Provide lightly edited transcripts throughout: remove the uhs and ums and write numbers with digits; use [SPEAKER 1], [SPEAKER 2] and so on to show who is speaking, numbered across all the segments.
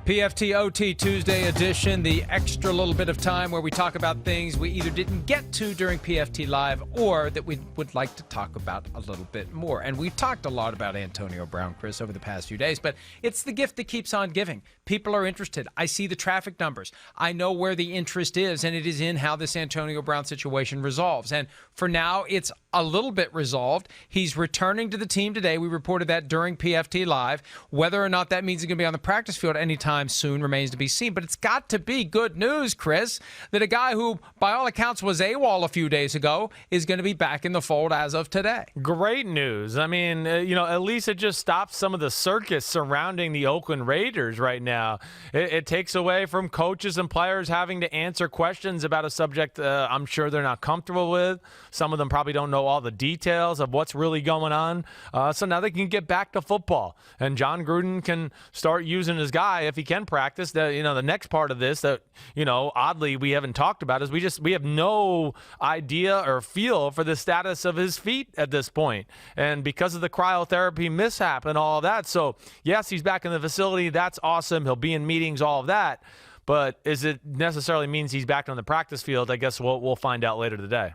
[SPEAKER 1] PFTOT Tuesday edition, the extra little bit of time where we talk about things we either didn't get to during PFT Live or that we would like to talk about a little bit more. And we've talked a lot about Antonio Brown, Chris, over the past few days, but it's the gift that keeps on giving. People are interested. I see the traffic numbers. I know where the interest is, and it is in how this Antonio Brown situation resolves. And for now, it's a little bit resolved. He's returning to the team today. We reported that during PFT Live. Whether or not that means he's going to be on the practice field anytime soon remains to be seen. But it's got to be good news, Chris, that a guy who, by all accounts, was AWOL a few days ago is going to be back in the fold as of today.
[SPEAKER 2] Great news. I mean, at least it just stops some of the circus surrounding the Oakland Raiders right now. It takes away from coaches and players having to answer questions about a subject I'm sure they're not comfortable with. Some of them probably don't know all the details of what's really going on. So now they can get back to football. And John Gruden can start using his guy if he can practice. The next part of this that, oddly we haven't talked about is we have no idea or feel for the status of his feet at this point. And because of the cryotherapy mishap and all of that. So, yes, he's back in the facility. That's awesome. He'll be in meetings, all of that. But is it necessarily means he's back on the practice field? I guess we'll find out later today.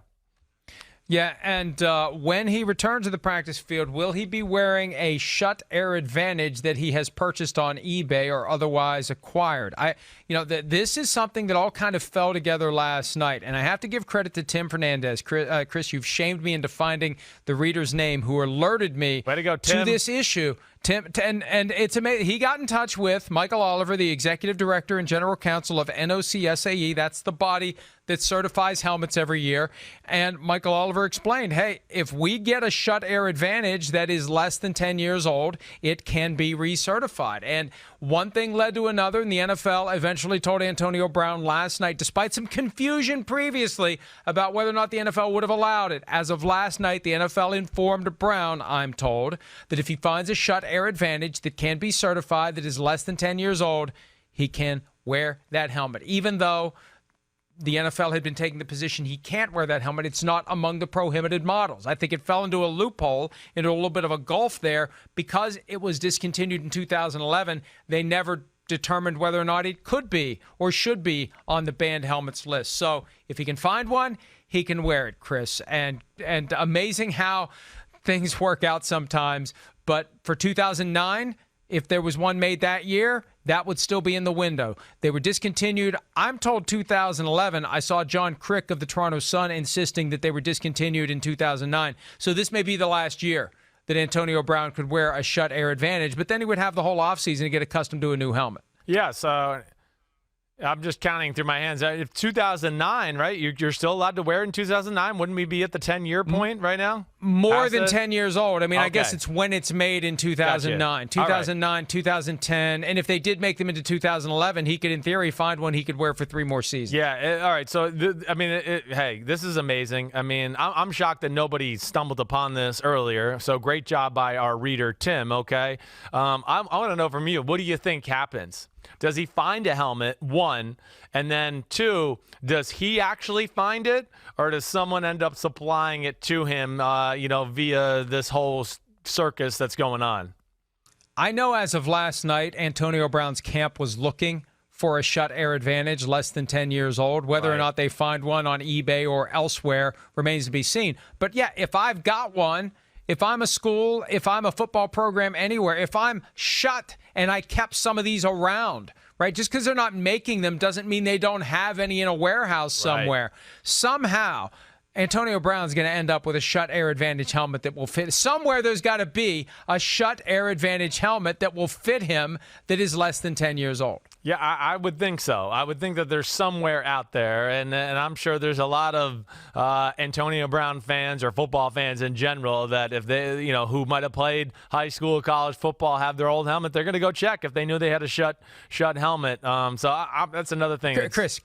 [SPEAKER 1] Yeah, and when he returns to the practice field, will he be wearing a Shut Air Advantage that he has purchased on eBay or otherwise acquired? This is something that all kind of fell together last night, and I have to give credit to Tim Fernandez. Chris, you've shamed me into finding the reader's name who alerted me
[SPEAKER 2] Way to go, Tim.
[SPEAKER 1] to this issue. Tim, and it's amazing. He got in touch with Michael Oliver, the executive director and general counsel of NOCSAE. That's the body that certifies helmets every year. And Michael Oliver explained, hey, if we get a Shut Air Advantage that is less than 10 years old, it can be recertified. And one thing led to another, and the NFL eventually told Antonio Brown last night, despite some confusion previously about whether or not the NFL would have allowed it. As of last night, the NFL informed Brown, I'm told, that if he finds a Shut Air Advantage that can be certified that is less than 10 years old, he can wear that helmet. Even though the NFL had been taking the position he can't wear that helmet, it's not among the prohibited models. I think it fell into a loophole, into a little bit of a gulf there. Because it was discontinued in 2011, they never determined whether or not it could be or should be on the banned helmets list. So if he can find one, he can wear it, Chris. And amazing how things work out sometimes. But for 2009, if there was one made that year, that would still be in the window. They were discontinued. I'm told 2011. I saw John Crick of the Toronto Sun insisting that they were discontinued in 2009. So this may be the last year that Antonio Brown could wear a Shut Air Advantage, but then he would have the whole offseason to get accustomed to a new helmet.
[SPEAKER 2] Yeah, so I'm just counting through my hands. If 2009, right? You're still allowed to wear it in 2009. Wouldn't we be at the 10-year point right now?
[SPEAKER 1] More than 10 years old. I mean, okay. I guess it's when it's made in 2009. Gotcha. 2009, right. 2010. And if they did make them into 2011, he could, in theory, find one he could wear for 3 more seasons.
[SPEAKER 2] Yeah, all right. So, hey, this is amazing. I mean, I'm shocked that nobody stumbled upon this earlier. So great job by our reader, Tim, okay? I want to know from you, what do you think happens? Does he find a helmet, 1, and then 2, does he actually find it, or does someone end up supplying it to him, via this whole circus that's going on?
[SPEAKER 1] I know as of last night, Antonio Brown's camp was looking for a Shut Air Advantage less than 10 years old. Whether or not they find one on eBay or elsewhere remains to be seen. But, yeah, if I've got one, if I'm a school, if I'm a football program anywhere, if I'm shut and I kept some of these around, right? Just because they're not making them doesn't mean they don't have any in a warehouse somewhere. Right. Somehow, Antonio Brown's going to end up with a Shut Air Advantage helmet that will fit. Somewhere there's got to be a Shut Air Advantage helmet that will fit him that is less than 10 years old.
[SPEAKER 2] Yeah, I would think so. I would think that there's somewhere out there, and I'm sure there's a lot of Antonio Brown fans or football fans in general that if they, who might have played high school, college football, have their old helmet, they're going to go check if they knew they had a shut helmet. That's another thing.
[SPEAKER 1] Chris,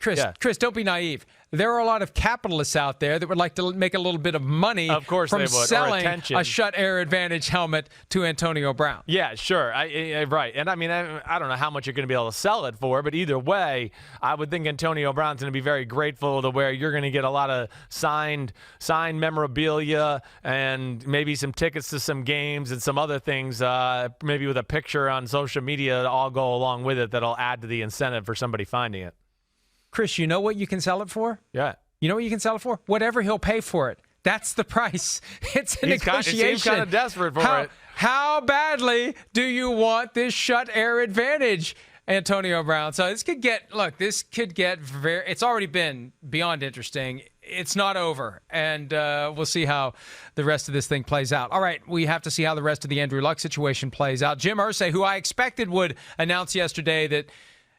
[SPEAKER 1] don't be naive. There are a lot of capitalists out there that would like to make a little bit of money from selling a Shut Air Advantage helmet to Antonio Brown.
[SPEAKER 2] Yeah, sure. Right. And I mean, I don't know how much you're going to be able to sell sell it for. But either way, I would think Antonio Brown's going to be very grateful to where you're going to get a lot of signed memorabilia and maybe some tickets to some games and some other things, maybe with a picture on social media to all go along with it that'll add to the incentive for somebody finding it.
[SPEAKER 1] Chris, you know what you can sell it for?
[SPEAKER 2] Yeah.
[SPEAKER 1] You know what you can sell it for? Whatever he'll pay for it. That's the price. It's a negotiation.
[SPEAKER 2] He seems kind of desperate for it.
[SPEAKER 1] How badly do you want this shut air advantage, Antonio Brown? So this could get it's already been beyond interesting. It's not over, and we'll see how the rest of this thing plays out. All right, we have to see how the rest of the Andrew Luck situation plays out. Jim Irsay, who I expected would announce yesterday that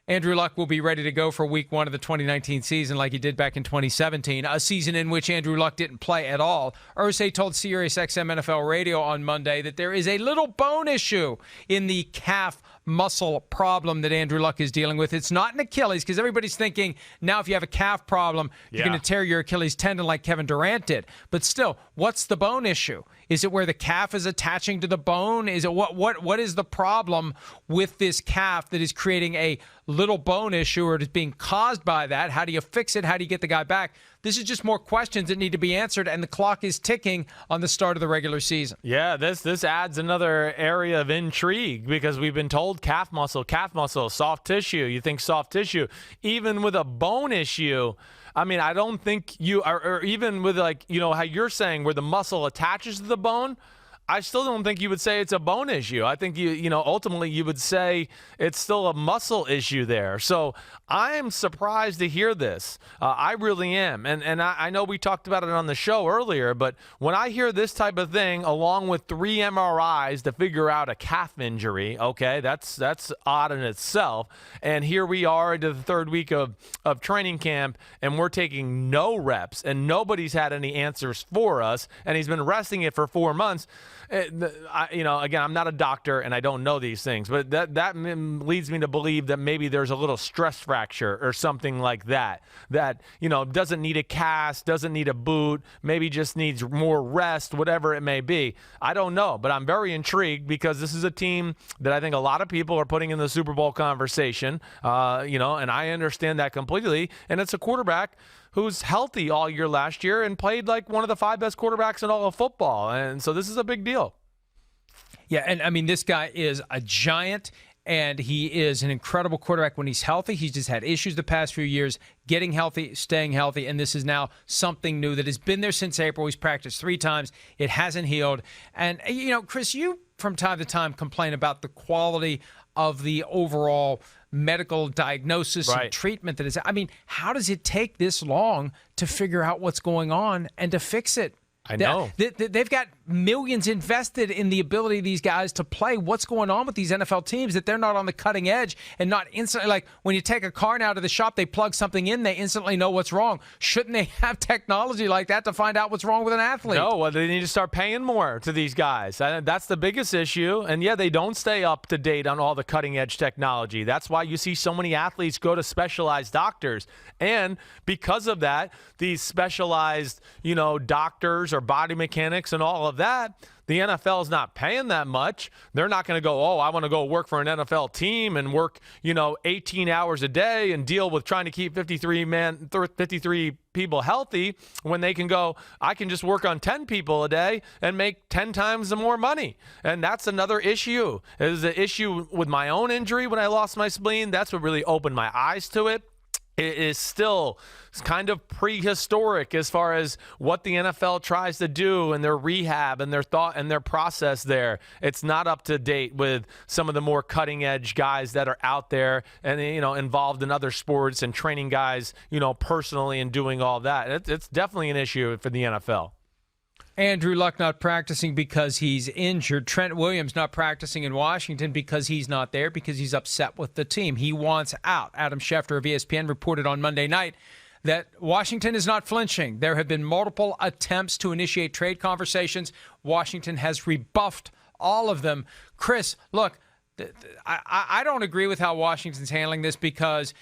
[SPEAKER 1] Andrew Luck will be ready to go for week 1 of the 2019 season like he did back in 2017, a season in which Andrew Luck didn't play at all. Irsay told SiriusXM NFL Radio on Monday that there is a little bone issue in the calf muscle problem that Andrew Luck is dealing with. It's not an Achilles, because everybody's thinking now if you have a calf problem, you're going to tear your Achilles tendon like Kevin Durant did. But still, what's the bone issue? Is it where the calf is attaching to the bone? Is it what is the problem with this calf that is creating a little bone issue, or is being caused by that? How do you fix it? How do you get the guy back? This is just more questions that need to be answered, and the clock is ticking on the start of the regular season. Yeah,
[SPEAKER 2] this adds another area of intrigue, because we've been told calf muscle, soft tissue. You think soft tissue. Even with a bone issue, I mean, I don't think you are, or even with how you're saying where the muscle attaches to the bone, I still don't think you would say it's a bone issue. I think ultimately you would say it's still a muscle issue there. So I am surprised to hear this. I really am. And I know we talked about it on the show earlier, but when I hear this type of thing, along with 3 MRIs to figure out a calf injury, okay, that's odd in itself. And here we are into the 3rd week of training camp, and we're taking no reps, and nobody's had any answers for us, and he's been resting it for 4 months. Again, I'm not a doctor and I don't know these things, but that leads me to believe that maybe there's a little stress fracture or something like that doesn't need a cast, doesn't need a boot, maybe just needs more rest, whatever it may be. I don't know, but I'm very intrigued, because this is a team that I think a lot of people are putting in the Super Bowl conversation, and I understand that completely. And it's a quarterback who's healthy all year last year and played like one of the 5 best quarterbacks in all of football. And so this is a big deal.
[SPEAKER 1] Yeah, and I mean, this guy is a giant, and he is an incredible quarterback when he's healthy. He's just had issues the past few years getting healthy, staying healthy, and this is now something new that has been there since April. He's practiced 3 times. It hasn't healed. And, Chris, you from time to time complain about the quality of the overall medical diagnosis and treatment that is. I mean, how does it take this long to figure out what's going on and to fix it?
[SPEAKER 2] I know.
[SPEAKER 1] They've got millions invested in the ability of these guys to play. What's going on with these NFL teams that they're not on the cutting edge and not instantly, like when you take a car now to the shop, they plug something in, they instantly know what's wrong. Shouldn't they have technology like that to find out what's wrong with an athlete?
[SPEAKER 2] No, well, they need to start paying more to these guys. That's the biggest issue. And yeah, they don't stay up to date on all the cutting edge technology. That's why you see so many athletes go to specialized doctors. And because of that, these specialized, doctors or body mechanics and all of that, the NFL is not paying that much. They're not going to go, I want to go work for an NFL team and work, 18 hours a day and deal with trying to keep 53 people healthy, when they can go, I can just work on 10 people a day and make 10 times the more money. And that's another issue. It was an issue with my own injury when I lost my spleen. That's what really opened my eyes to it. It is still kind of prehistoric as far as what the NFL tries to do and their rehab and their thought and their process there. It's not up to date with some of the more cutting edge guys that are out there and, involved in other sports and training guys, personally and doing all that. It's definitely an issue for the NFL.
[SPEAKER 1] Andrew Luck not practicing because he's injured. Trent Williams not practicing in Washington because he's not there, because he's upset with the team. He wants out. Adam Schefter of ESPN reported on Monday night that Washington is not flinching. There have been multiple attempts to initiate trade conversations. Washington has rebuffed all of them. Chris, look, I don't agree with how Washington's handling this, because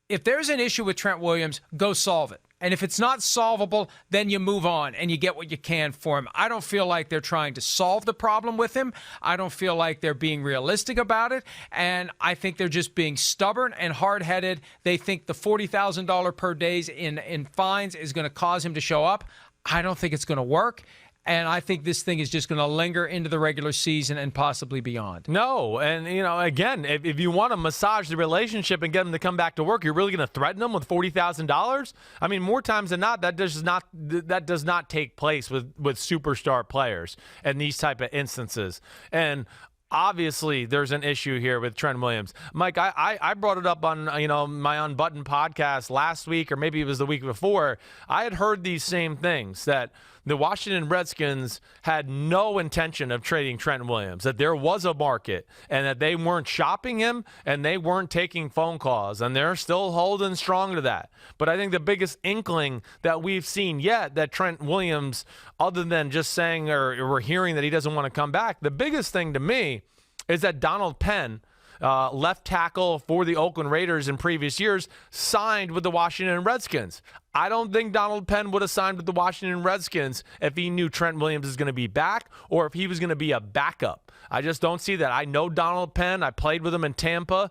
[SPEAKER 1] if there's an issue with Trent Williams, go solve it. And if it's not solvable, then you move on and you get what you can for him. I don't feel like they're trying to solve the problem with him. I don't feel like they're being realistic about it. And I think they're just being stubborn and hard-headed. They think the $40,000 per day in fines is going to cause him to show up. I don't think it's going to work. And I think this thing is just going to linger into the regular season and possibly beyond.
[SPEAKER 2] No, and, again, if you want to massage the relationship and get them to come back to work, you're really going to threaten them with $40,000? I mean, more times than not, that does not take place with superstar players in these type of instances. And obviously, there's an issue here with Trent Williams. Mike, I brought it up on my Unbuttoned podcast last week, or maybe it was the week before. I had heard these same things, that the Washington Redskins had no intention of trading Trent Williams, that there was a market, and that they weren't shopping him, and they weren't taking phone calls, and they're still holding strong to that. But I think the biggest inkling that we've seen yet that Trent Williams, other than just saying or we're hearing that he doesn't want to come back, the biggest thing to me is that Donald Penn, left tackle for the Oakland Raiders in previous years, signed with the Washington Redskins. I don't think Donald Penn would have signed with the Washington Redskins if he knew Trent Williams is going to be back or if he was going to be a backup. I just don't see that. I know Donald Penn. I played with him in Tampa.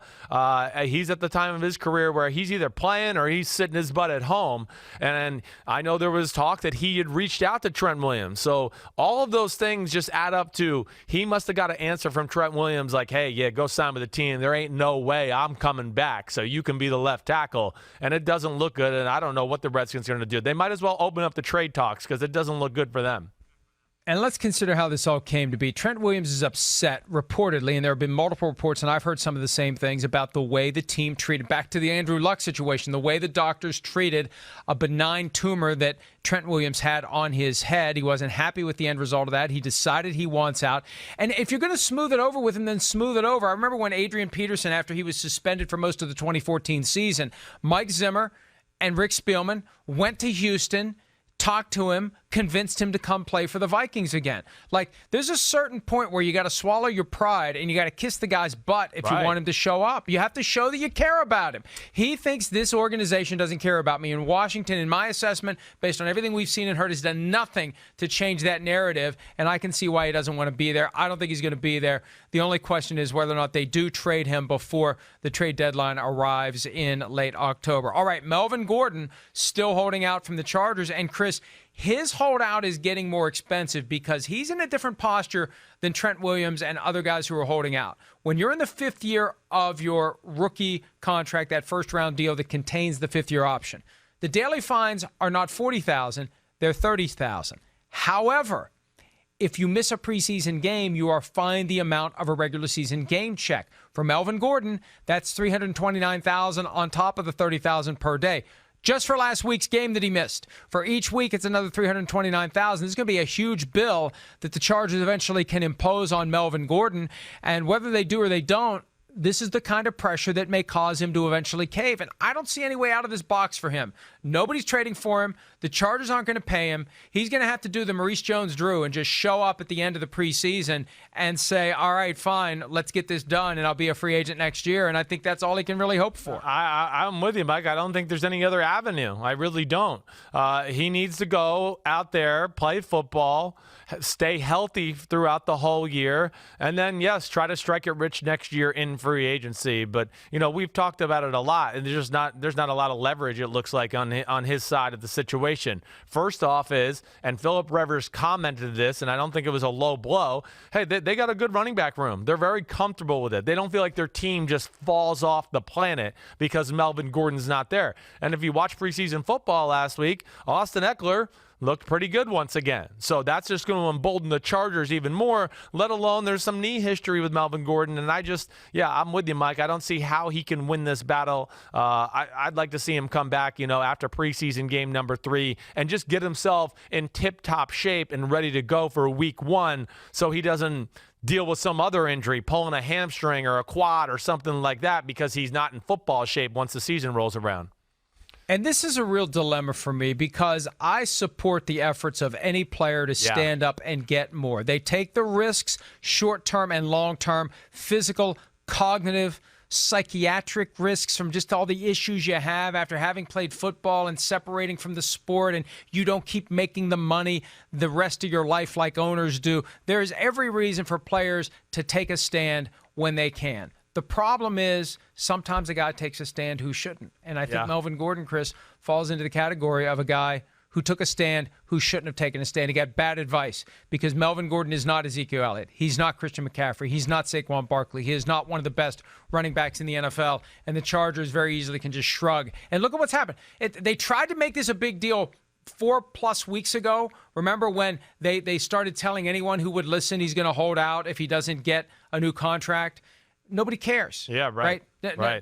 [SPEAKER 2] He's at the time of his career where he's either playing or he's sitting his butt at home. And I know there was talk that he had reached out to Trent Williams. So all of those things just add up to he must have got an answer from Trent Williams like, hey, yeah, go sign with the team. There ain't no way I'm coming back, so you can be the left tackle. And it doesn't look good, and I don't know what the Redskins are going to do. They might as well open up the trade talks because it doesn't look good for them.
[SPEAKER 1] And let's consider how this all came to be. Trent Williams is upset, reportedly, and there have been multiple reports, and I've heard some of the same things about the way the team treated, back to the Andrew Luck situation, the way the doctors treated a benign tumor that Trent Williams had on his head. He wasn't happy with the end result of that. He decided he wants out. And if you're going to smooth it over with him, then smooth it over. I remember when Adrian Peterson, after he was suspended for most of the 2014 season, Mike Zimmer and Rick Spielman went to Houston, talked to him, convinced him to come play for the Vikings again. Like, there's a certain point where you got to swallow your pride and you got to kiss the guy's butt if you want him to show up. You have to show that you care about him. He thinks this organization doesn't care about me. And Washington, in my assessment, based on everything we've seen and heard, has done nothing to change that narrative. And I can see why he doesn't want to be there. I don't think he's going to be there. The only question is whether or not they do trade him before the trade deadline arrives in late October. All right, Melvin Gordon still holding out from the Chargers. And Chris, his holdout is getting more expensive because he's in a different posture than Trent Williams and other guys who are holding out. When you're in the fifth year of your rookie contract, that first-round deal that contains the fifth-year option, the daily fines are not $40,000, they're $30,000. However, if you miss a preseason game, you are fined the amount of a regular season game check. For Melvin Gordon, that's $329,000 on top of the $30,000 per day. Just for last week's game that he missed. For each week, it's another $329,000. This is going to be a huge bill that the Chargers eventually can impose on Melvin Gordon. And whether they do or they don't, this is the kind of pressure that may cause him to eventually cave. And I don't see any way out of this box for him. Nobody's trading for him. The Chargers aren't going to pay him. He's going to have to do the Maurice Jones-Drew and just show up at the end of the preseason and say, all right, fine, let's get this done, and I'll be a free agent next year. And I think that's all he can really hope for.
[SPEAKER 2] I'm with you, Mike. I don't think there's any other avenue. I really don't. He needs to go out there, play football, stay healthy throughout the whole year, and then, yes, try to strike it rich next year in free agency. But, we've talked about it a lot, and there's not a lot of leverage, it looks like, on his side of the situation. First off is, and Philip Rivers commented this, and I don't think it was a low blow, hey, they got a good running back room. They're very comfortable with it. They don't feel like their team just falls off the planet because Melvin Gordon's not there. And if you watch preseason football last week, Austin Eckler looked pretty good once again. So that's just going to embolden the Chargers even more, let alone there's some knee history with Melvin Gordon. And I'm with you, Mike. I don't see how he can win this battle. I'd like to see him come back, after preseason game number 3 and just get himself in tip-top shape and ready to go for week 1 so he doesn't deal with some other injury, pulling a hamstring or a quad or something like that because he's not in football shape once the season rolls around.
[SPEAKER 1] And this is a real dilemma for me because I support the efforts of any player to stand up and get more. They take the risks, short-term and long-term, physical, cognitive, psychiatric risks from just all the issues you have after having played football and separating from the sport, and you don't keep making the money the rest of your life like owners do. There's every reason for players to take a stand when they can. The problem is sometimes a guy takes a stand who shouldn't. And I think Melvin Gordon, Chris, falls into the category of a guy who took a stand who shouldn't have taken a stand. He got bad advice because Melvin Gordon is not Ezekiel Elliott. He's not Christian McCaffrey. He's not Saquon Barkley. He is not one of the best running backs in the NFL. And the Chargers very easily can just shrug. And look at what's happened. They tried to make this a big deal 4+ weeks ago. Remember when they started telling anyone who would listen he's going to hold out if he doesn't get a new contract? Nobody cares.
[SPEAKER 2] Yeah, right.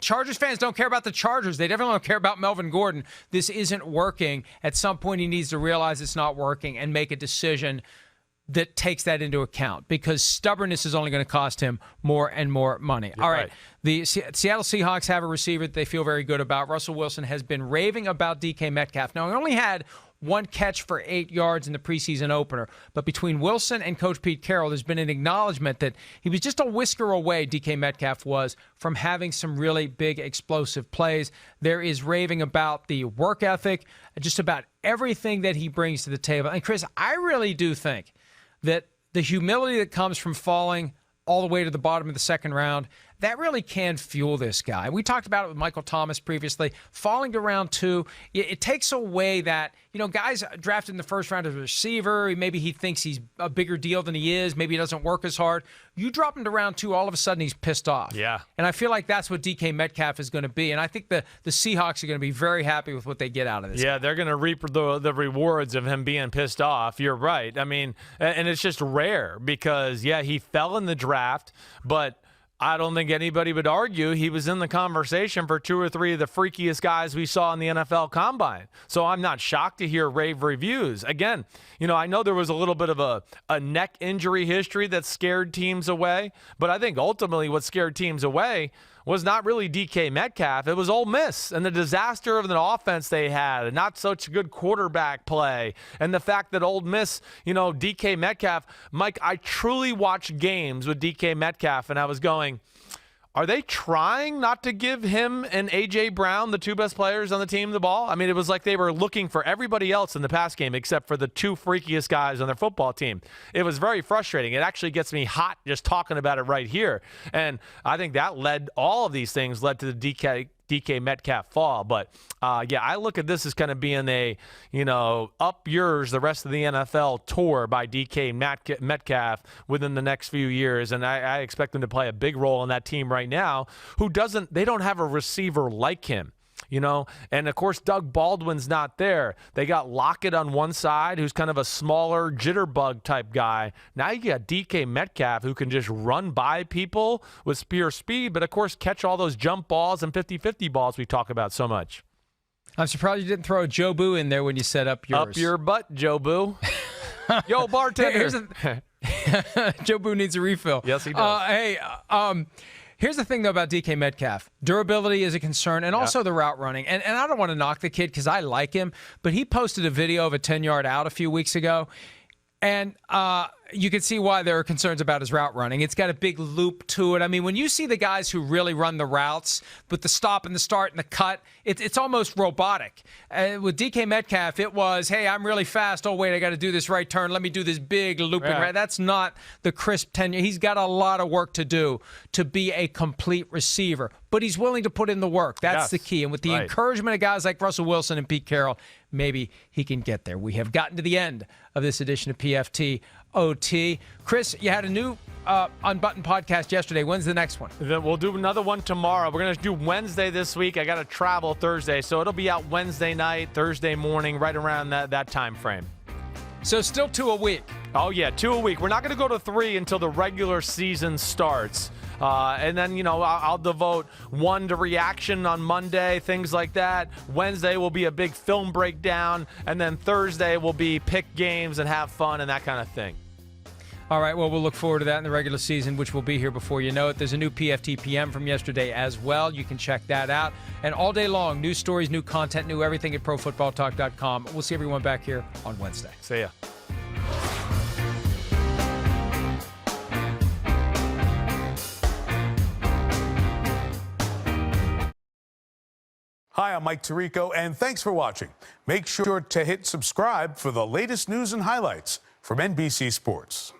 [SPEAKER 1] Chargers fans don't care about the Chargers. They definitely don't care about Melvin Gordon. This isn't working. At some point, he needs to realize it's not working and make a decision that takes that into account, because stubbornness is only going to cost him more and more money. All right. The Seattle Seahawks have a receiver that they feel very good about. Russell Wilson has been raving about DK Metcalf. Now, he only had one catch for 8 yards in the preseason opener. But between Wilson and Coach Pete Carroll, there's been an acknowledgement that he was just a whisker away, DK Metcalf was, from having some really big explosive plays. There is raving about the work ethic, just about everything that he brings to the table. And Chris, I really do think that the humility that comes from falling all the way to the bottom of the second round, that really can fuel this guy. We talked about it with Michael Thomas previously. Falling to round 2, it takes away that, guys drafted in the first round as a receiver, maybe he thinks he's a bigger deal than he is, maybe he doesn't work as hard. You drop him to round 2, all of a sudden he's pissed off.
[SPEAKER 2] Yeah.
[SPEAKER 1] And I feel like that's what DK Metcalf is going to be. And I think the Seahawks are going to be very happy with what they get out of this.
[SPEAKER 2] Yeah, they're going to reap the rewards of him being pissed off. You're right. I mean, and it's just rare because, he fell in the draft, but I don't think anybody would argue he was in the conversation for 2 or 3 of the freakiest guys we saw in the NFL Combine. So I'm not shocked to hear rave reviews. Again, I know there was a little bit of a neck injury history that scared teams away, but I think ultimately what scared teams away was not really DK Metcalf. It was Ole Miss and the disaster of the offense they had and not such good quarterback play. And the fact that Ole Miss, DK Metcalf, Mike, I truly watched games with DK Metcalf and I was going, are they trying not to give him and A.J. Brown, the 2 best players on the team, the ball? I mean, it was like they were looking for everybody else in the pass game except for the 2 freakiest guys on their football team. It was very frustrating. It actually gets me hot just talking about it right here. And I think that all of these things led to the DK Metcalf fall. But, I look at this as kind of being a, up yours the rest of the NFL tour by DK Metcalf within the next few years. And I expect him to play a big role in that team right now they don't have a receiver like him. And of course, Doug Baldwin's not there. They got Lockett on one side, who's kind of a smaller jitterbug type guy. Now you got DK Metcalf, who can just run by people with pure speed, but of course, catch all those jump balls and 50-50 balls we talk about so much.
[SPEAKER 1] I'm surprised you didn't throw a Joe Boo in there when you set up yours.
[SPEAKER 2] Up your butt, Joe Boo. Yo, bartender.
[SPEAKER 1] Joe Boo needs a refill.
[SPEAKER 2] Yes, he does.
[SPEAKER 1] Here's the thing, though, about DK Metcalf. Durability is a concern, and also the route running. And I don't want to knock the kid because I like him, but he posted a video of a 10-yard out a few weeks ago, and you can see why there are concerns about his route running. It's got a big loop to it. I mean, when you see the guys who really run the routes with the stop and the start and the cut, it's almost robotic. With DK Metcalf, it was, hey, I'm really fast. Oh, wait, I got to do this right turn. Let me do this big looping right. That's not the crisp tenure. He's got a lot of work to do to be a complete receiver, but he's willing to put in the work. That's the key. And with the encouragement of guys like Russell Wilson and Pete Carroll, maybe he can get there. We have gotten to the end of this edition of PFT OT. Chris, you had a new Unbuttoned podcast yesterday. When's the next one?
[SPEAKER 2] Then we'll do another one tomorrow. We're going to do Wednesday this week. I got to travel Thursday, so it'll be out Wednesday night, Thursday morning, right around that time frame.
[SPEAKER 1] So still 2 a week.
[SPEAKER 2] Oh, yeah, 2 a week. We're not going to go to 3 until the regular season starts. And then, I'll devote 1 to reaction on Monday, things like that. Wednesday will be a big film breakdown. And then Thursday will be pick games and have fun and that kind of thing.
[SPEAKER 1] All right, well, we'll look forward to that in the regular season, which will be here before you know it. There's a new PFT PM from yesterday as well. You can check that out. And all day long, new stories, new content, new everything at ProFootballTalk.com. We'll see everyone back here on Wednesday.
[SPEAKER 2] See ya.
[SPEAKER 3] Hi, I'm Mike Tirico, and thanks for watching. Make sure to hit subscribe for the latest news and highlights from NBC Sports.